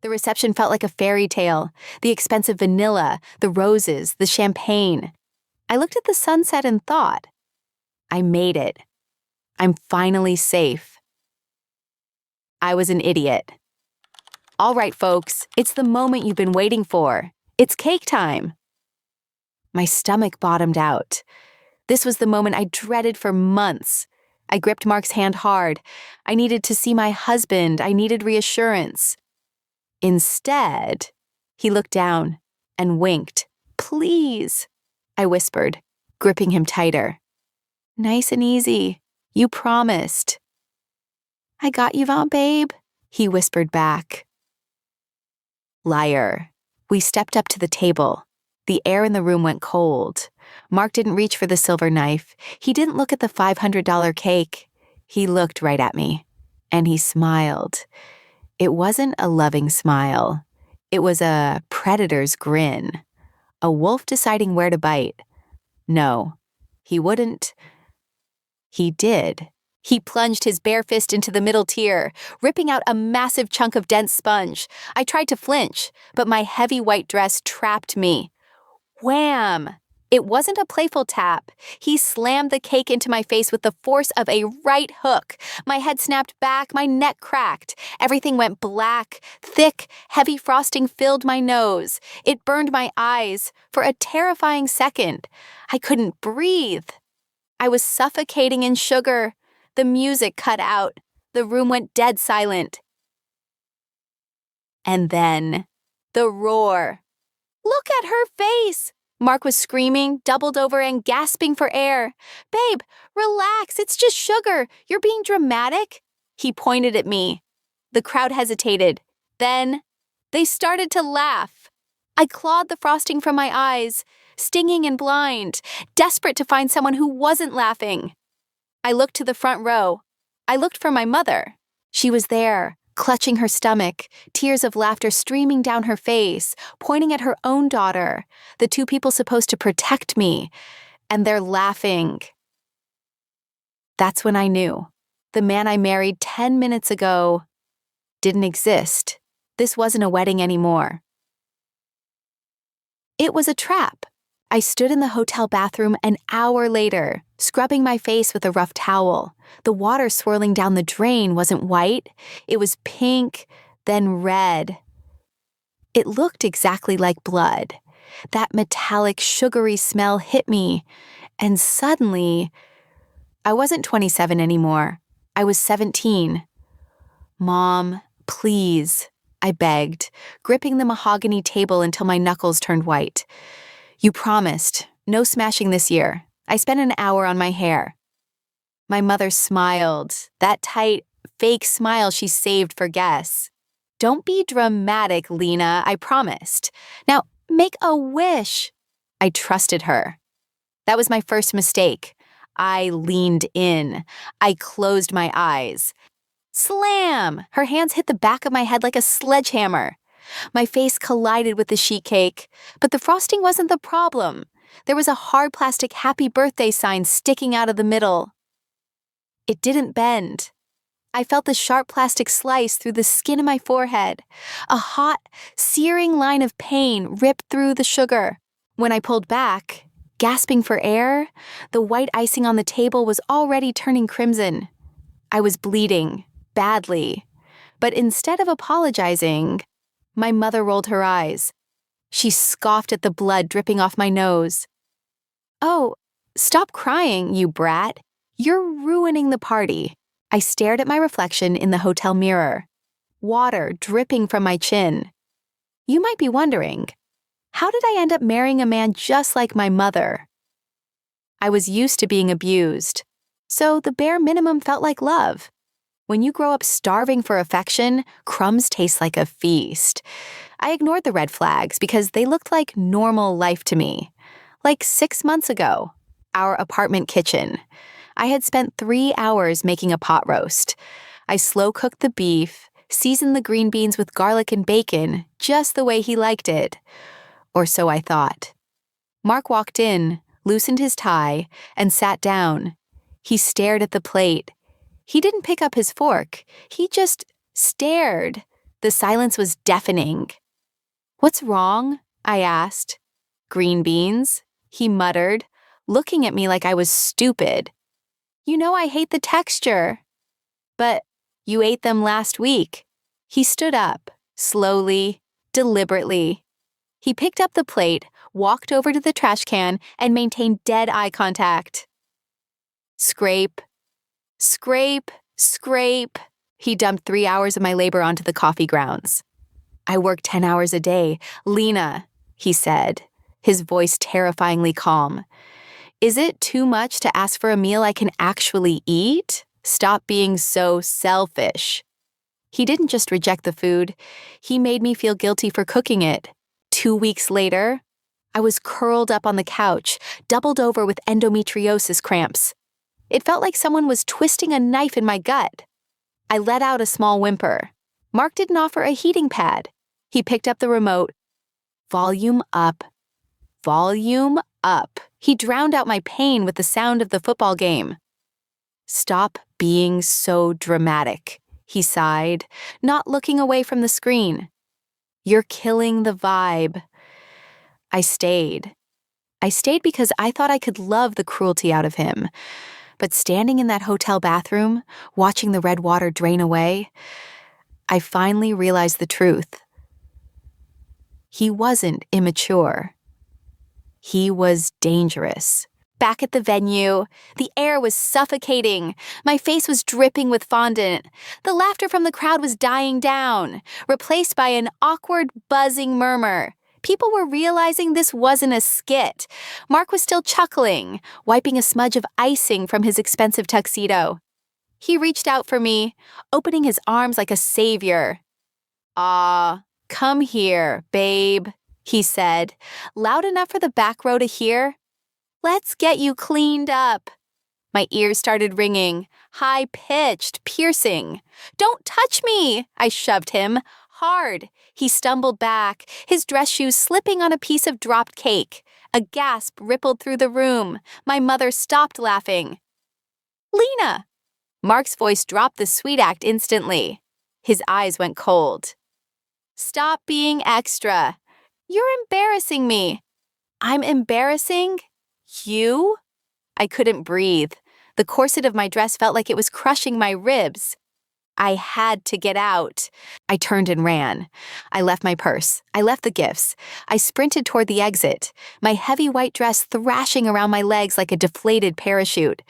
The reception felt like a fairy tale. The expensive vanilla, the roses, the champagne. I looked at the sunset and thought, I made it. I'm finally safe. I was an idiot. All right, folks, it's the moment you've been waiting for. It's cake time. My stomach bottomed out. This was the moment I dreaded for months. I gripped Mark's hand hard. I needed to see my husband. I needed reassurance. Instead, he looked down and winked. Please, I whispered, gripping him tighter. Nice and easy. You promised. I got you, babe, he whispered back. Liar. We stepped up to the table. The air in the room went cold. Mark didn't reach for the silver knife. He didn't look at the $500 cake. He looked right at me, and he smiled. It wasn't a loving smile. It was a predator's grin. A wolf deciding where to bite. No, he wouldn't. He did. He plunged his bare fist into the middle tier, ripping out a massive chunk of dense sponge. I tried to flinch, but my heavy white dress trapped me. Wham! It wasn't a playful tap. He slammed the cake into my face with the force of a right hook. My head snapped back, my neck cracked. Everything went black. Thick, heavy frosting filled my nose. It burned my eyes for a terrifying second. I couldn't breathe. I was suffocating in sugar. The music cut out. The room went dead silent. And then, the roar. Look at her face! Mark was screaming, doubled over and gasping for air. Babe, relax, it's just sugar. You're being dramatic. He pointed at me. The crowd hesitated. Then, they started to laugh. I clawed the frosting from my eyes, stinging and blind, desperate to find someone who wasn't laughing. I looked to the front row. I looked for my mother. She was there, clutching her stomach, tears of laughter streaming down her face, pointing at her own daughter, the two people supposed to protect me, and they're laughing. That's when I knew. The man I married 10 minutes ago didn't exist. This wasn't a wedding anymore. It was a trap. I stood in the hotel bathroom an hour later, scrubbing my face with a rough towel. The water swirling down the drain wasn't white. It was pink, then red. It looked exactly like blood. That metallic, sugary smell hit me, and suddenly, I wasn't 27 anymore. I was 17. Mom, please, I begged, gripping the mahogany table until my knuckles turned white. You promised. No smashing this year. I spent an hour on my hair. My mother smiled, that tight, fake smile she saved for guests. Don't be dramatic, Lena, I promised. Now, make a wish. I trusted her. That was my first mistake. I leaned in. I closed my eyes. Slam! Her hands hit the back of my head like a sledgehammer. My face collided with the sheet cake, but the frosting wasn't the problem. There was a hard plastic happy birthday sign sticking out of the middle. It didn't bend. I felt the sharp plastic slice through the skin of my forehead. A hot, searing line of pain ripped through the sugar. When I pulled back, gasping for air, the white icing on the table was already turning crimson. I was bleeding, badly. But instead of apologizing, my mother rolled her eyes. She scoffed at the blood dripping off my nose. Oh, stop crying, you brat. You're ruining the party. I stared at my reflection in the hotel mirror. Water dripping from my chin. You might be wondering, how did I end up marrying a man just like my mother? I was used to being abused, so the bare minimum felt like love. When you grow up starving for affection, crumbs taste like a feast. I ignored the red flags because they looked like normal life to me. Like 6 months ago, our apartment kitchen. I had spent 3 hours making a pot roast. I slow-cooked the beef, seasoned the green beans with garlic and bacon, just the way he liked it. Or so I thought. Mark walked in, loosened his tie, and sat down. He stared at the plate. He didn't pick up his fork. He just stared. The silence was deafening. "What's wrong?" I asked. "Green beans," he muttered, looking at me like I was stupid. "You know I hate the texture." "But you ate them last week." He stood up, slowly, deliberately. He picked up the plate, walked over to the trash can, and maintained dead eye contact. Scrape, scrape, scrape. He dumped 3 hours of my labor onto the coffee grounds. "I work 10 hours a day. Lena," he said, his voice terrifyingly calm. "Is it too much to ask for a meal I can actually eat? Stop being so selfish." He didn't just reject the food. He made me feel guilty for cooking it. 2 weeks later, I was curled up on the couch, doubled over with endometriosis cramps. It felt like someone was twisting a knife in my gut. I let out a small whimper. Mark didn't offer a heating pad. He picked up the remote. Volume up. Volume up. He drowned out my pain with the sound of the football game. "Stop being so dramatic," he sighed, not looking away from the screen. "You're killing the vibe." I stayed. I stayed because I thought I could love the cruelty out of him. But standing in that hotel bathroom, watching the red water drain away, I finally realized the truth. He wasn't immature. He was dangerous. Back at the venue, the air was suffocating. My face was dripping with fondant. The laughter from the crowd was dying down, replaced by an awkward, buzzing murmur. People were realizing this wasn't a skit. Mark was still chuckling, wiping a smudge of icing from his expensive tuxedo. He reached out for me, opening his arms like a savior. "Ah, come here, babe," he said, loud enough for the back row to hear. "Let's get you cleaned up." My ears started ringing, high-pitched, piercing. "Don't touch me!" I shoved him, hard. He stumbled back, his dress shoes slipping on a piece of dropped cake. A gasp rippled through the room. My mother stopped laughing. "Lena!" Mark's voice dropped the sweet act instantly. His eyes went cold. "Stop being extra. You're embarrassing me." "I'm embarrassing you?" I couldn't breathe. The corset of my dress felt like it was crushing my ribs. I had to get out. I turned and ran. I left my purse. I left the gifts. I sprinted toward the exit, my heavy white dress thrashing around my legs like a deflated parachute.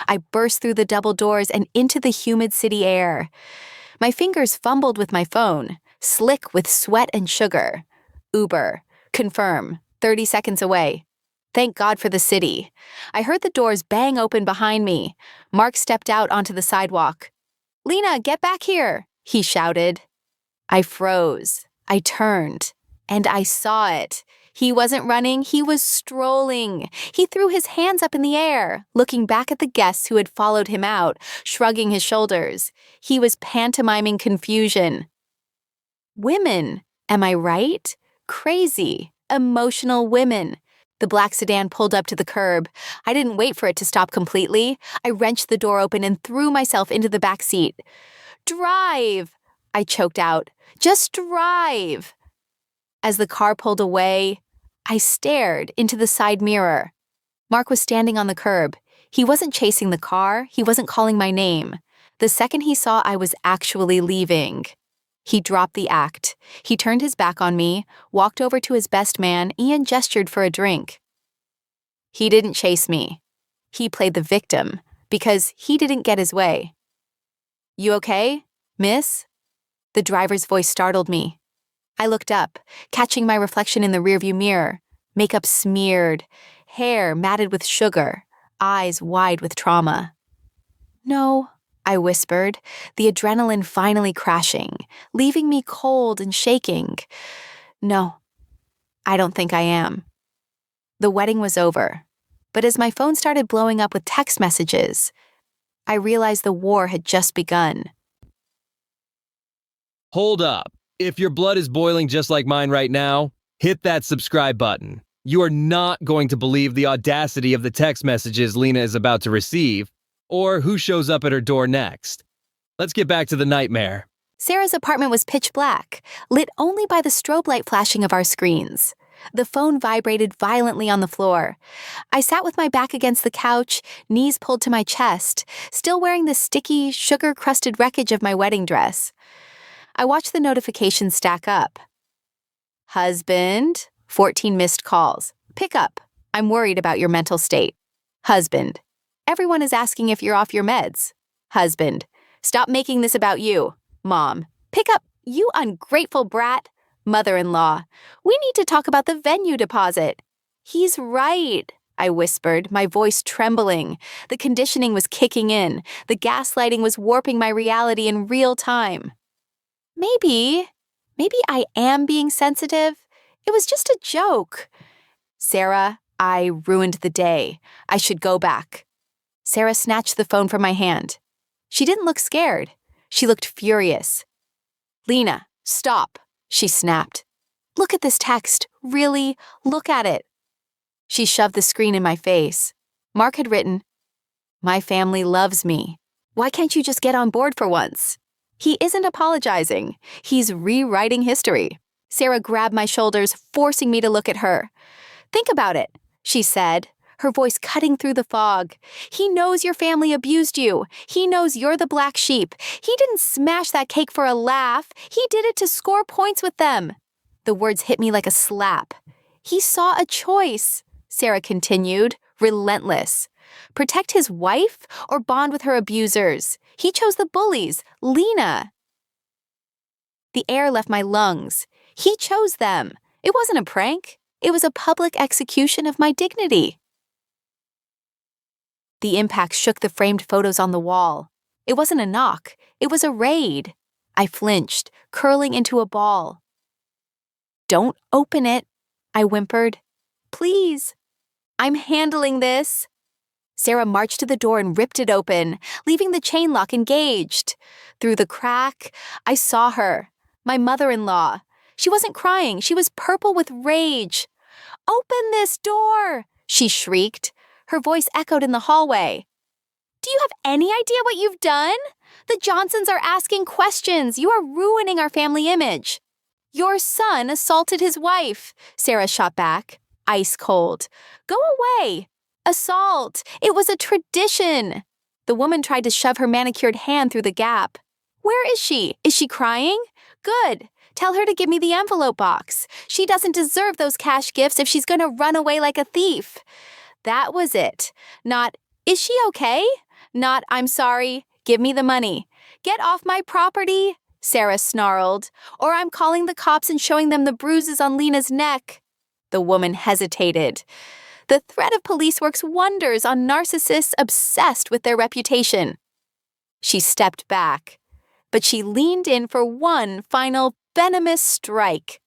I burst through the double doors and into the humid city air. My fingers fumbled with my phone, slick with sweat and sugar. Uber. Confirm. 30 seconds away. Thank God for the city. I heard the doors bang open behind me. Mark stepped out onto the sidewalk. "Lena, get back here," he shouted. I froze. I turned, and I saw it. He wasn't running, he was strolling. He threw his hands up in the air, looking back at the guests who had followed him out, shrugging his shoulders. He was pantomiming confusion. Women, am I right? Crazy, emotional women. The black sedan pulled up to the curb. I didn't wait for it to stop completely. I wrenched the door open and threw myself into the back seat. "Drive!" I choked out. "Just drive!" As the car pulled away, I stared into the side mirror. Mark was standing on the curb. He wasn't chasing the car. He wasn't calling my name. The second he saw I was actually leaving, he dropped the act. He turned his back on me, walked over to his best man, and gestured for a drink. He didn't chase me. He played the victim because he didn't get his way. "You okay, miss?" The driver's voice startled me. I looked up, catching my reflection in the rearview mirror. Makeup smeared, hair matted with sugar, eyes wide with trauma. "No," I whispered, the adrenaline finally crashing, leaving me cold and shaking. "No, I don't think I am." The wedding was over, but as my phone started blowing up with text messages, I realized the war had just begun. Hold up. If your blood is boiling just like mine right now, hit that subscribe button. You are not going to believe the audacity of the text messages Lena is about to receive, or who shows up at her door next. Let's get back to the nightmare. Sarah's apartment was pitch black, lit only by the strobe light flashing of our screens. The phone vibrated violently on the floor. I sat with my back against the couch, knees pulled to my chest, still wearing the sticky, sugar-crusted wreckage of my wedding dress. I watched the notifications stack up. Husband, 14 missed calls. Pick up. I'm worried about your mental state. Husband, everyone is asking if you're off your meds. Husband, stop making this about you. Mom, pick up, you ungrateful brat. Mother-in-law, we need to talk about the venue deposit. He's right, I whispered, my voice trembling. The conditioning was kicking in. The gaslighting was warping my reality in real time. Maybe I am being sensitive. It was just a joke. Sarah, I ruined the day. I should go back. Sarah snatched the phone from my hand. She didn't look scared. She looked furious. Lena, stop, she snapped. Look at this text. Really? Look at it. She shoved the screen in my face. Mark had written, "My family loves me. Why can't you just get on board for once?" He isn't apologizing. He's rewriting history. Sarah grabbed my shoulders, forcing me to look at her. Think about it, she said, her voice cutting through the fog. He knows your family abused you. He knows you're the black sheep. He didn't smash that cake for a laugh. He did it to score points with them. The words hit me like a slap. He saw a choice, Sarah continued, relentless. Protect his wife or bond with her abusers? He chose the bullies, Lena. The air left my lungs. He chose them. It wasn't a prank. It was a public execution of my dignity. The impact shook the framed photos on the wall. It wasn't a knock. It was a raid. I flinched, curling into a ball. Don't open it, I whimpered. Please. I'm handling this. Sarah marched to the door and ripped it open, leaving the chain lock engaged. Through the crack, I saw her, my mother-in-law. She wasn't crying. She was purple with rage. Open this door, she shrieked. Her voice echoed in the hallway. Do you have any idea what you've done? The Johnsons are asking questions. You are ruining our family image. Your son assaulted his wife, Sarah shot back, ice cold. Go away. Assault. It was a tradition. The woman tried to shove her manicured hand through the gap. Where is she? Is she crying? Good. Tell her to give me the envelope box. She doesn't deserve those cash gifts if she's going to run away like a thief. That was it. Not, is she okay? Not, I'm sorry. Give me the money. Get off my property, Sarah snarled, or I'm calling the cops and showing them the bruises on Lena's neck. The woman hesitated. The threat of police works wonders on narcissists obsessed with their reputation. She stepped back, but she leaned in for one final venomous strike.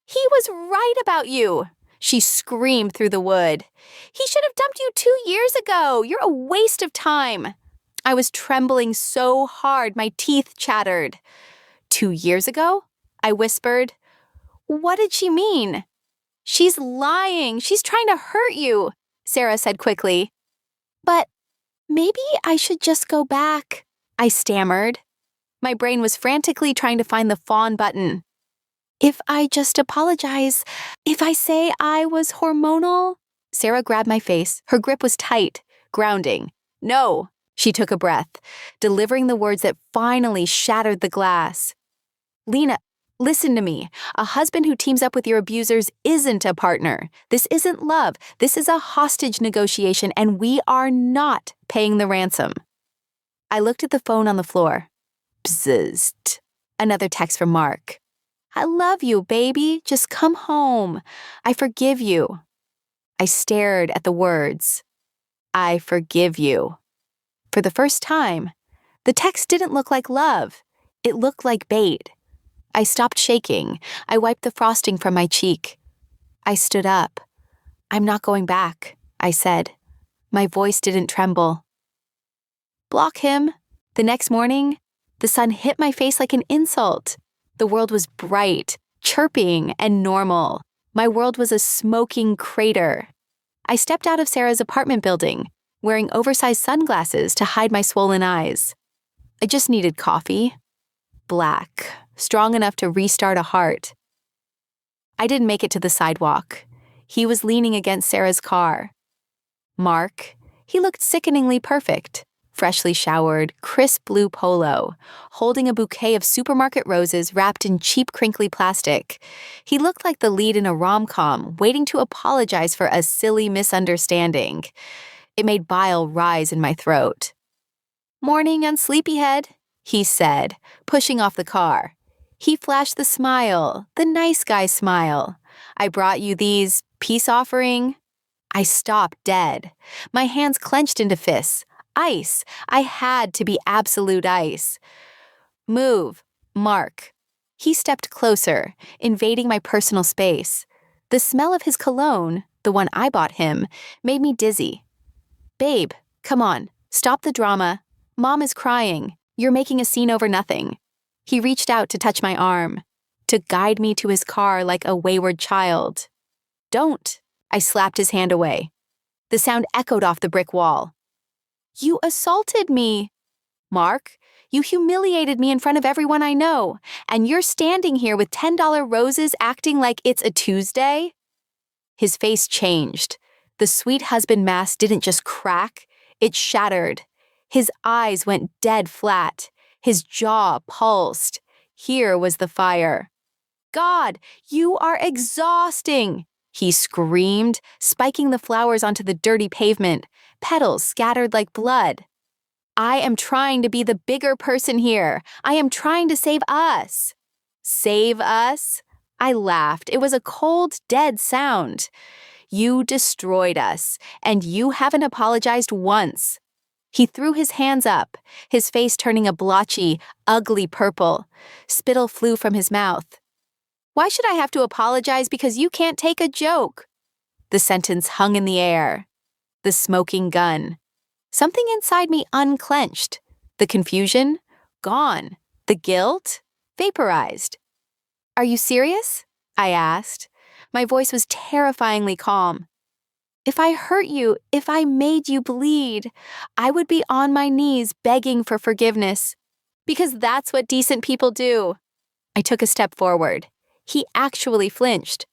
He was right about you, she screamed through the wood. He should have dumped you 2 years ago. You're a waste of time. I was trembling so hard my teeth chattered. 2 years ago? I whispered. What did she mean? She's lying. She's trying to hurt you, Sarah said quickly. But maybe I should just go back, I stammered. My brain was frantically trying to find the fawn button. If I just apologize, if I say I was hormonal? Sarah grabbed my face. Her grip was tight, grounding. No, she took a breath, delivering the words that finally shattered the glass. Lena, listen to me. A husband who teams up with your abusers isn't a partner. This isn't love. This is a hostage negotiation, and we are not paying the ransom. I looked at the phone on the floor. Bzzzt. Another text from Mark. I love you, baby. Just come home. I forgive you. I stared at the words. I forgive you. For the first time, the text didn't look like love. It looked like bait. I stopped shaking. I wiped the frosting from my cheek. I stood up. I'm not going back, I said. My voice didn't tremble. Block him. The next morning, the sun hit my face like an insult. The world was bright, chirping, and normal. My world was a smoking crater. I stepped out of Sarah's apartment building, wearing oversized sunglasses to hide my swollen eyes. I just needed coffee. black, strong enough to restart a heart. I didn't make it to the sidewalk. He was leaning against Sarah's car. Mark, he looked sickeningly perfect. Freshly showered, crisp blue polo, holding a bouquet of supermarket roses wrapped in cheap crinkly plastic. He looked like the lead in a rom-com, waiting to apologize for a silly misunderstanding. It made bile rise in my throat. "Morning on Sleepyhead," he said, pushing off the car. He flashed the smile, the nice guy smile. "I brought you these peace offering." I stopped dead. My hands clenched into fists. Ice. I had to be absolute ice. "Move, Mark." He stepped closer, invading my personal space. The smell of his cologne, the one I bought him, made me dizzy. "Babe, come on. Stop the drama. Mom is crying. You're making a scene over nothing." He reached out to touch my arm, to guide me to his car like a wayward child. "Don't." I slapped his hand away. The sound echoed off the brick wall. "You assaulted me." "Mark, you humiliated me in front of everyone I know, and you're standing here with $10 roses acting like it's a Tuesday?" His face changed. The sweet husband mask didn't just crack, it shattered. His eyes went dead flat. His jaw pulsed. Here was the fire. "God, you are exhausting," he screamed, spiking the flowers onto the dirty pavement, petals scattered like blood. "I am trying to be the bigger person here. I am trying to save us." "Save us?" I laughed. It was a cold, dead sound. "You destroyed us, and you haven't apologized once." He threw his hands up, his face turning a blotchy, ugly purple. Spittle flew from his mouth. "Why should I have to apologize because you can't take a joke?" The sentence hung in the air. The smoking gun. Something inside me unclenched. The confusion? Gone. The guilt? Vaporized. "Are you serious?" I asked. My voice was terrifyingly calm. "If I hurt you, if I made you bleed, I would be on my knees begging for forgiveness. Because that's what decent people do." I took a step forward. He actually flinched.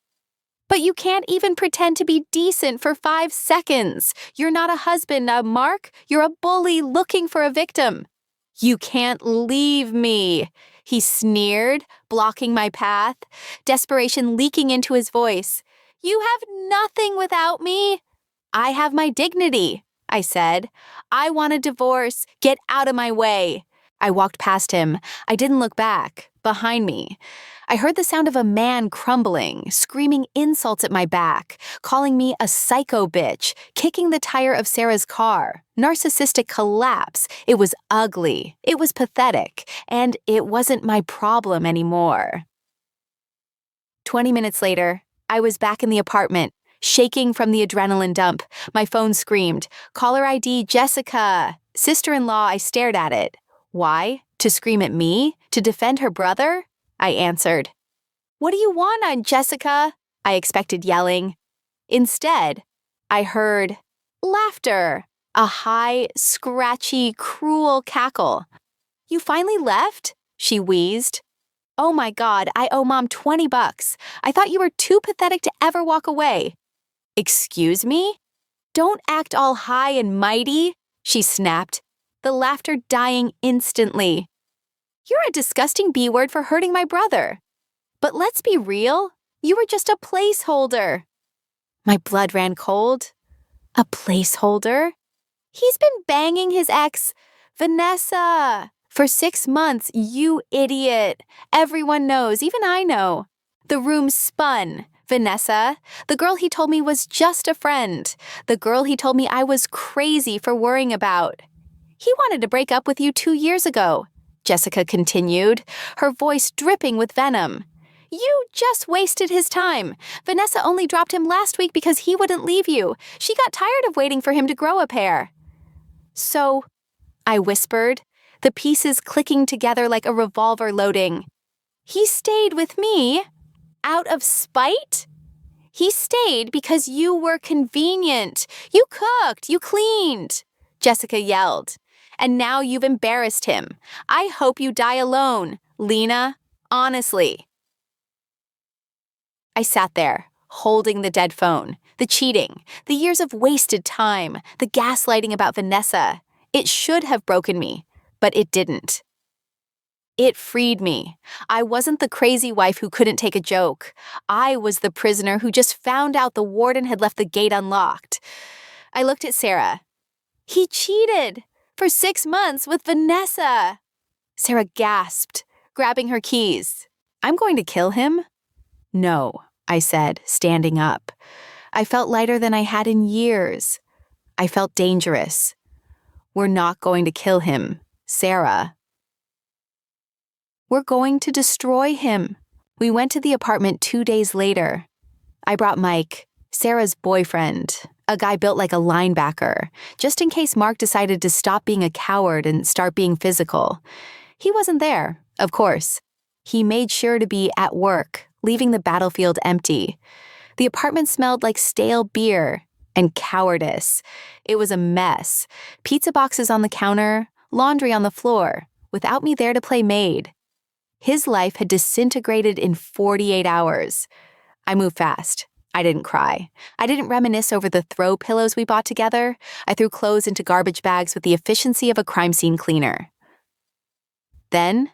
"But you can't even pretend to be decent for 5 seconds. You're not a husband, Mark. You're a bully looking for a victim." "You can't leave me," he sneered, blocking my path, desperation leaking into his voice. "You have nothing without me." "I have my dignity," I said. "I want a divorce. Get out of my way." I walked past him. I didn't look back. Behind me, I heard the sound of a man crumbling, screaming insults at my back, calling me a psycho bitch, kicking the tire of Sarah's car. Narcissistic collapse. It was ugly. It was pathetic. And it wasn't my problem anymore. 20 minutes later, I was back in the apartment, shaking from the adrenaline dump. My phone screamed, "Caller ID Jessica." Sister-in-law, I stared at it. Why? To scream at me? To defend her brother? I answered. "What do you want, Aunt Jessica?" I expected yelling. Instead, I heard laughter, a high, scratchy, cruel cackle. "You finally left?" she wheezed. "Oh my God, I owe Mom $20. I thought you were too pathetic to ever walk away." "Excuse me? Don't act all high and mighty," she snapped, the laughter dying instantly. "You're a disgusting B-word for hurting my brother. But let's be real, you were just a placeholder." My blood ran cold. A placeholder? He's been banging his ex, Vanessa, for 6 months, you idiot. Everyone knows, even I know. The room spun. Vanessa, the girl he told me was just a friend. The girl he told me I was crazy for worrying about. "He wanted to break up with you 2 years ago," Jessica continued, her voice dripping with venom. "You just wasted his time. Vanessa only dropped him last week because he wouldn't leave you. She got tired of waiting for him to grow a pair." "So," I whispered, the pieces clicking together like a revolver loading. "He stayed with me out of spite?" "He stayed because you were convenient. You cooked, you cleaned," Jessica yelled. "And now you've embarrassed him. I hope you die alone. Lena, honestly. I sat there, holding the dead phone, the cheating, the years of wasted time, the gaslighting about Vanessa. It should have broken me, but it didn't. It freed me. I wasn't the crazy wife who couldn't take a joke. I was the prisoner who just found out the warden had left the gate unlocked. I looked at Sarah. He cheated for 6 months with Vanessa. Sarah gasped, grabbing her keys. I'm going to kill him? No, I said, standing up. I felt lighter than I had in years. I felt dangerous. We're not going to kill him, Sarah. We're going to destroy him. We went to the apartment 2 days later. I brought Mike, Sarah's boyfriend, a guy built like a linebacker, just in case Mark decided to stop being a coward and start being physical. He wasn't there, of course. He made sure to be at work, leaving the battlefield empty. The apartment smelled like stale beer and cowardice. It was a mess. Pizza boxes on the counter, laundry on the floor, without me there to play maid. His life had disintegrated in 48 hours. I moved fast. I didn't cry. I didn't reminisce over the throw pillows we bought together. I threw clothes into garbage bags with the efficiency of a crime scene cleaner. Then,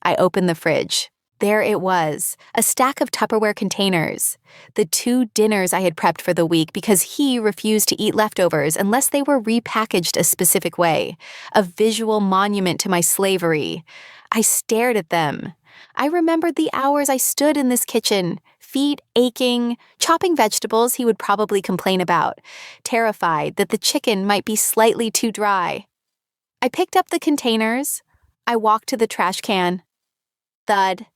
I opened the fridge. There it was, a stack of Tupperware containers. The 2 dinners I had prepped for the week because he refused to eat leftovers unless they were repackaged a specific way. A visual monument to my slavery. I stared at them. I remembered the hours I stood in this kitchen, feet aching, chopping vegetables he would probably complain about, terrified that the chicken might be slightly too dry. I picked up the containers. I walked to the trash can. Thud,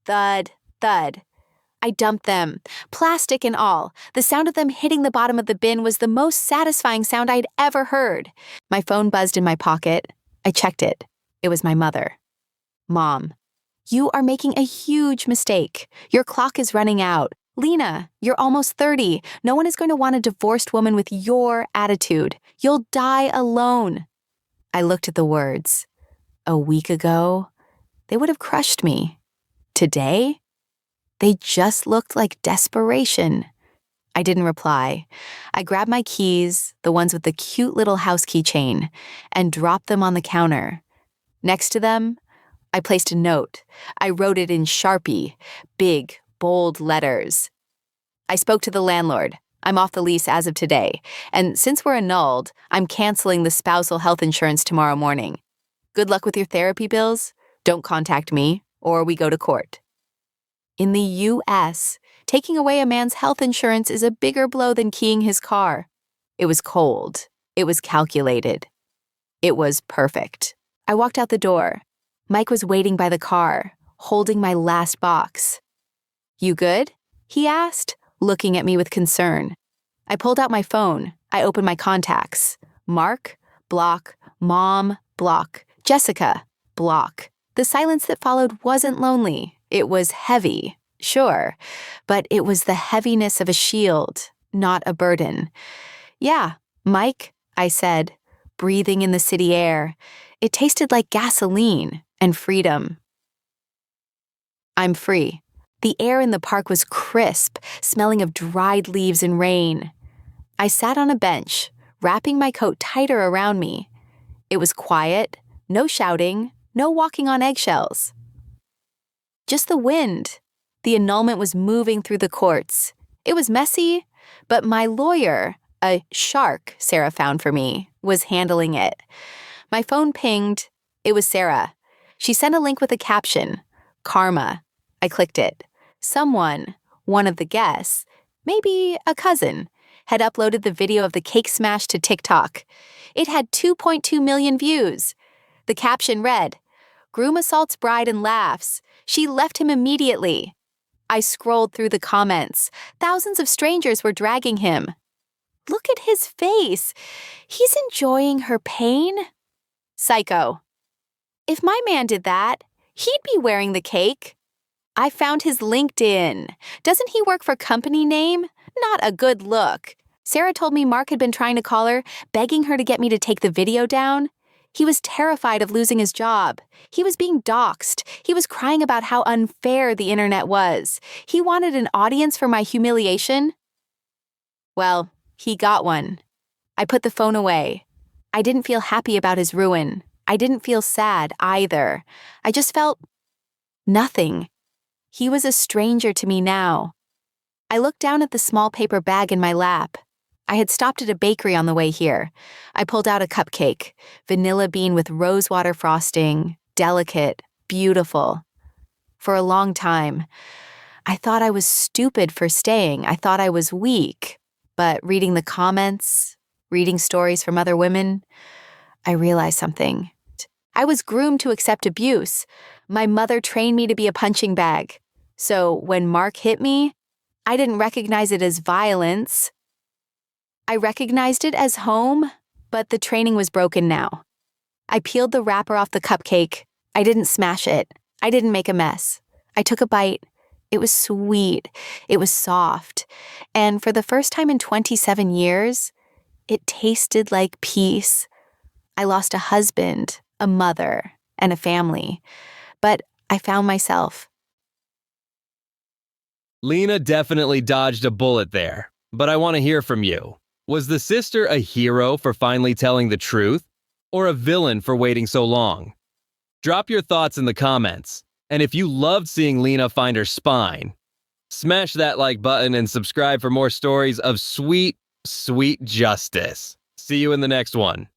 thud, thud. I dumped them, plastic and all. The sound of them hitting the bottom of the bin was the most satisfying sound I'd ever heard. My phone buzzed in my pocket. I checked it. It was my mother. Mom, you are making a huge mistake. Your clock is running out. Lena, you're almost 30. No one is going to want a divorced woman with your attitude. You'll die alone. I looked at the words. A week ago, they would have crushed me. Today, they just looked like desperation. I didn't reply. I grabbed my keys, the ones with the cute little house keychain, and dropped them on the counter. Next to them, I placed a note. I wrote it in Sharpie, big, bold letters. I spoke to the landlord. I'm off the lease as of today, and since we're annulled, I'm canceling the spousal health insurance tomorrow morning. Good luck with your therapy bills. Don't contact me, or we go to court. In the U.S., taking away a man's health insurance is a bigger blow than keying his car. It was cold. It was calculated. It was perfect. I walked out the door. Mike was waiting by the car, holding my last box. You good? He asked, looking at me with concern. I pulled out my phone. I opened my contacts. Mark, block. Mom, block. Jessica, block. The silence that followed wasn't lonely. It was heavy, sure, but it was the heaviness of a shield, not a burden. Yeah, Mike, I said, breathing in the city air. It tasted like gasoline and freedom. I'm free. The air in the park was crisp, smelling of dried leaves and rain. I sat on a bench, wrapping my coat tighter around me. It was quiet, no shouting, no walking on eggshells. Just the wind. The annulment was moving through the courts. It was messy, but my lawyer, a shark Sarah found for me, was handling it. My phone pinged. It was Sarah. She sent a link with a caption, Karma. I clicked it. Someone, one of the guests, maybe a cousin, had uploaded the video of the cake smash to TikTok. It had 2.2 million views. The caption read, Groom assaults bride and laughs. She left him immediately. I scrolled through the comments. Thousands of strangers were dragging him. Look at his face. He's enjoying her pain. Psycho. If my man did that, he'd be wearing the cake. I found his LinkedIn. Doesn't he work for company name? Not a good look. Sarah told me Mark had been trying to call her, begging her to get me to take the video down. He was terrified of losing his job. He was being doxxed. He was crying about how unfair the internet was. He wanted an audience for my humiliation. Well, he got one. I put the phone away. I didn't feel happy about his ruin. I didn't feel sad either. I just felt nothing. He was a stranger to me now. I looked down at the small paper bag in my lap. I had stopped at a bakery on the way here. I pulled out a cupcake, vanilla bean with rosewater frosting, delicate, beautiful. For a long time, I thought I was stupid for staying. I thought I was weak. But reading the comments, reading stories from other women, I realized something. I was groomed to accept abuse. My mother trained me to be a punching bag. So when Mark hit me, I didn't recognize it as violence. I recognized it as home, but the training was broken now. I peeled the wrapper off the cupcake. I didn't smash it. I didn't make a mess. I took a bite. It was sweet. It was soft. And for the first time in 27 years, it tasted like peace. I lost a husband, a mother, and a family. But I found myself. Lena definitely dodged a bullet there, but I want to hear from you. Was the sister a hero for finally telling the truth, or a villain for waiting so long? Drop your thoughts in the comments, and if you loved seeing Lena find her spine, smash that like button and subscribe for more stories of sweet, sweet justice. See you in the next one.